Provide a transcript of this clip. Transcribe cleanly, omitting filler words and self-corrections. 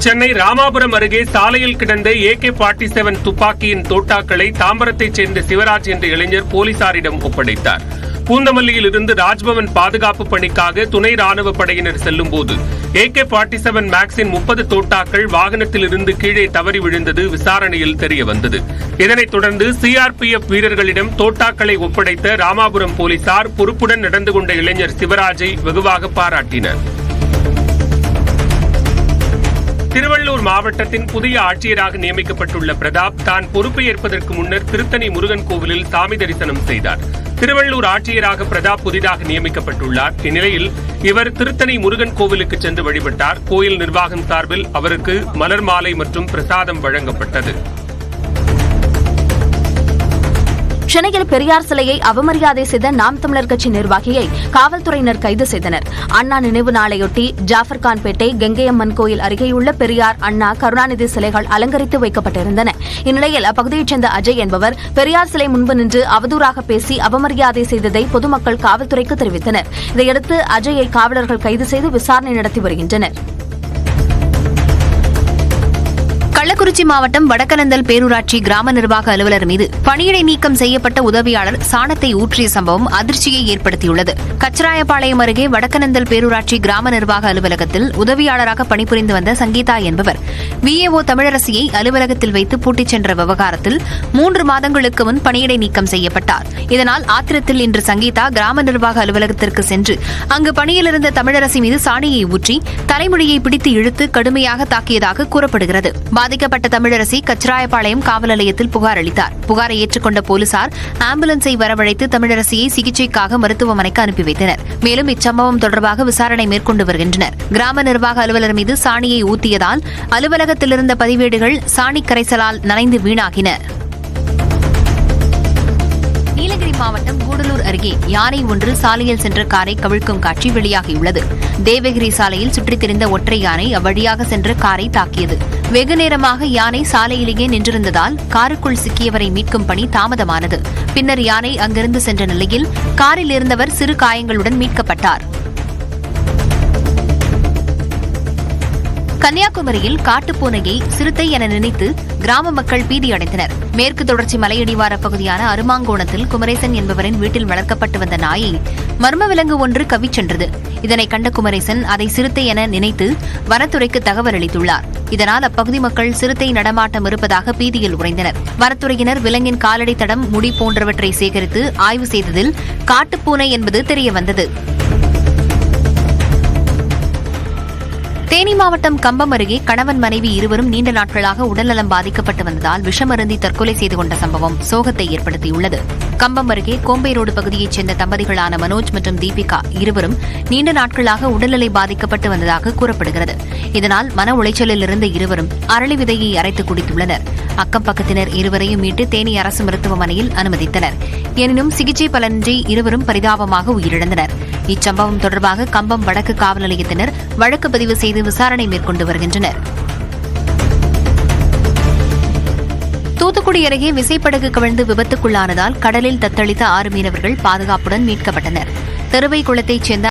சென்னை ராமாபுரம் அருகே சாலையில் கிடந்த AK-47 துப்பாக்கியின் தோட்டாக்களை தாம்பரத்தைச் சேர்ந்த சிவராஜ் என்ற இளைஞர் போலீசாரிடம் ஒப்படைத்தார். பூந்தமல்லியில் இருந்து ராஜ்பவன் பாதுகாப்பு பணிக்காக துணை ராணுவ படையினர் செல்லும்போது AK-47 மேக்ஸின் 30 தோட்டாக்கள் வாகனத்தில் இருந்து கீழே தவறி விழுந்தது விசாரணையில் தெரியவந்தது. இதனைத் தொடர்ந்து CRPF வீரர்களிடம் தோட்டாக்களை ஒப்படைத்த ராமாபுரம் போலீசார் பொறுப்புடன் நடந்து கொண்ட இளைஞர் சிவராஜை வெகுவாக பாராட்டினர். திருவள்ளூர் மாவட்டத்தின் புதிய ஆட்சியராக நியமிக்கப்பட்டுள்ள பிரதாப் தான் பொறுப்பேற்பதற்கு முன்னர் திருத்தணி முருகன் கோவிலில் சாமி தரிசனம் செய்தார். திருவள்ளூர் ஆட்சியராக பிரதாப் புதிதாக நியமிக்கப்பட்டுள்ளார். இந்நிலையில் இவர் திருத்தணி முருகன் கோவிலுக்கு சென்று வழிபட்டார். கோயில் நிர்வாகம் சார்பில் அவருக்கு மலர் மாலை மற்றும் பிரசாதம் வழங்கப்பட்டது. சென்னையில் பெரியார் சிலையை அவமரியாதை செய்த நாம் தமிழர் கட்சி நிர்வாகியை காவல்துறையினர் கைது செய்தனர். அண்ணா நினைவு நாளையொட்டி ஜாஃபர்கான்பேட்டை கங்கையம்மன் கோயில் அருகேயுள்ள பெரியார், அண்ணா, கருணாநிதி சிலைகள் அலங்கரித்து வைக்கப்பட்டிருந்தன. இந்நிலையில் அப்பகுதியைச் சேர்ந்த அஜய் என்பவர் பெரியார் சிலை முன்பு நின்று அவதூறாக பேசி அவமரியாதை செய்ததை பொதுமக்கள் காவல்துறைக்கு தெரிவித்தனர். இதையடுத்து அஜயை காவலர்கள் கைது செய்து விசாரணை நடத்தி வருகின்றனர். கள்ளக்குறிச்சி மாவட்டம் வடக்கனந்தல் பேரூராட்சி கிராம நிர்வாக அலுவலர் மீது பணியிடை நீக்கம் செய்யப்பட்ட உதவியாளர் சாணத்தை ஊற்றிய சம்பவம் அதிர்ச்சியை ஏற்படுத்தியுள்ளது. கச்சராயபாளையம் அருகே வடக்கனந்தல் பேரூராட்சி கிராம நிர்வாக அலுவலகத்தில் உதவியாளராக பணிபுரிந்து வந்த சங்கீதா என்பவர் VAO தமிழரசியை அலுவலகத்தில் வைத்து பூட்டிச் சென்ற விவகாரத்தில் 3 மாதங்களுக்கு முன் பணியிடை நீக்கம் செய்யப்பட்டார். இதனால் ஆத்திரத்தில் இன்று சங்கீதா கிராம நிர்வாக அலுவலகத்திற்கு சென்று அங்கு பணியில் இருந்த தமிழரசி மீது சாணியை ஊற்றி தலைமுடியை பிடித்து இழுத்து கடுமையாக தாக்கியதாக கூறப்படுகிறது. பாதிக்கப்பட்ட தமிழரசி கச்சராயபாளையம் காவல் நிலையத்தில் புகார் அளித்தார். புகாரை ஏற்றுக்கொண்ட போலீசார் ஆம்புலன்ஸை வரவழைத்து தமிழரசியை சிகிச்சைக்காக மருத்துவமனைக்கு அனுப்பி வைத்தனர். மேலும் இச்சம்பவம் தொடர்பாக விசாரணை மேற்கொண்டு வருகின்றனர். கிராம நிர்வாக அலுவலர் மீது சாணியை ஊத்தியதால் அலுவலகத்தில் இருந்த பதிவேடுகள் சாணி கரைசலால் நனைந்து வீணாகின. நீலகிரி மாவட்டம் கூடலூர் அருகே யானை ஒன்று சாலையில் சென்ற காரை கவிழ்க்கும் காட்சி வெளியாகியுள்ளது. தேவகிரி சாலையில் சுற்றித் திரிந்த ஒற்றை யானை அவ்வழியாக சென்ற காரை தாக்கியது. வெகு நேரமாக யானை சாலையிலேயே நின்றிருந்ததால் காருக்குள் சிக்கியவரை மீட்கும் பணி தாமதமானது. பின்னர் யானை அங்கிருந்து சென்ற நிலையில் காரில் இருந்தவர் சிறு காயங்களுடன் மீட்கப்பட்டார். கன்னியாகுமரியில் காட்டுப்பூனையை சிறுத்தை என நினைத்து கிராம மக்கள் பீதியடைந்தனர். மேற்கு தொடர்ச்சி மலையடிவார பகுதியான அருமாங்கோணத்தில் குமரேசன் என்பவரின் வீட்டில் வளர்க்கப்பட்டு வந்த நாயை மர்ம விலங்கு ஒன்று கவிச் சென்றது. இதனை கண்ட குமரேசன் அதை சிறுத்தை என நினைத்து வனத்துறைக்கு தகவல் அளித்துள்ளார். இதனால் அப்பகுதி மக்கள் சிறுத்தை நடமாட்டம் இருப்பதாக பீதியில் உறைந்தனர். வனத்துறையினர் விலங்கின் காலடி தடம், முடி போன்றவற்றை சேகரித்து ஆய்வு செய்ததில் காட்டுப்பூனை என்பது தெரியவந்தது. தேனி மாவட்டம் கம்பம் அருகே கணவன் மனைவி இருவரும் நீண்ட நாட்களாக உடல்நலம் பாதிக்கப்பட்டு வந்ததால் விஷமருந்தி தற்கொலை செய்து கொண்ட சம்பவம் சோகத்தை ஏற்படுத்தியுள்ளது. கம்பம் அருகே கோம்பை ரோடு பகுதியைச் சேர்ந்த தம்பதிகளான மனோஜ் மற்றும் தீபிகா இருவரும் நீண்ட நாட்களாக உடல்நிலை பாதிக்கப்பட்டு வந்ததாக கூறப்படுகிறது. இதனால் மன உளைச்சலில் இருந்த இருவரும் அரளி விதையை அரைத்து குடித்துள்ளனர். அக்கம் பக்கத்தினர் இருவரையும் மீட்டு தேனி அரசு மருத்துவமனையில் அனுமதித்தனர். எனினும் சிகிச்சை பலனின்றி இருவரும் பரிதாபமாக உயிரிழந்தனர். இச்சம்பவம் தொடர்பாக கம்பம் வடக்கு காவல் நிலையத்தினர் வழக்கு பதிவு செய்து விசாரணை மேற்கொண்டு வருகின்றனர். தூத்துக்குடி அருகே விசைப்படகு கவிழ்ந்து விபத்துக்குள்ளானதால் கடலில் தத்தளித்த 6 மீனவர்கள் பாதுகாப்புடன் மீட்கப்பட்டனர். தெருவை குளத்தைச் சேர்ந்த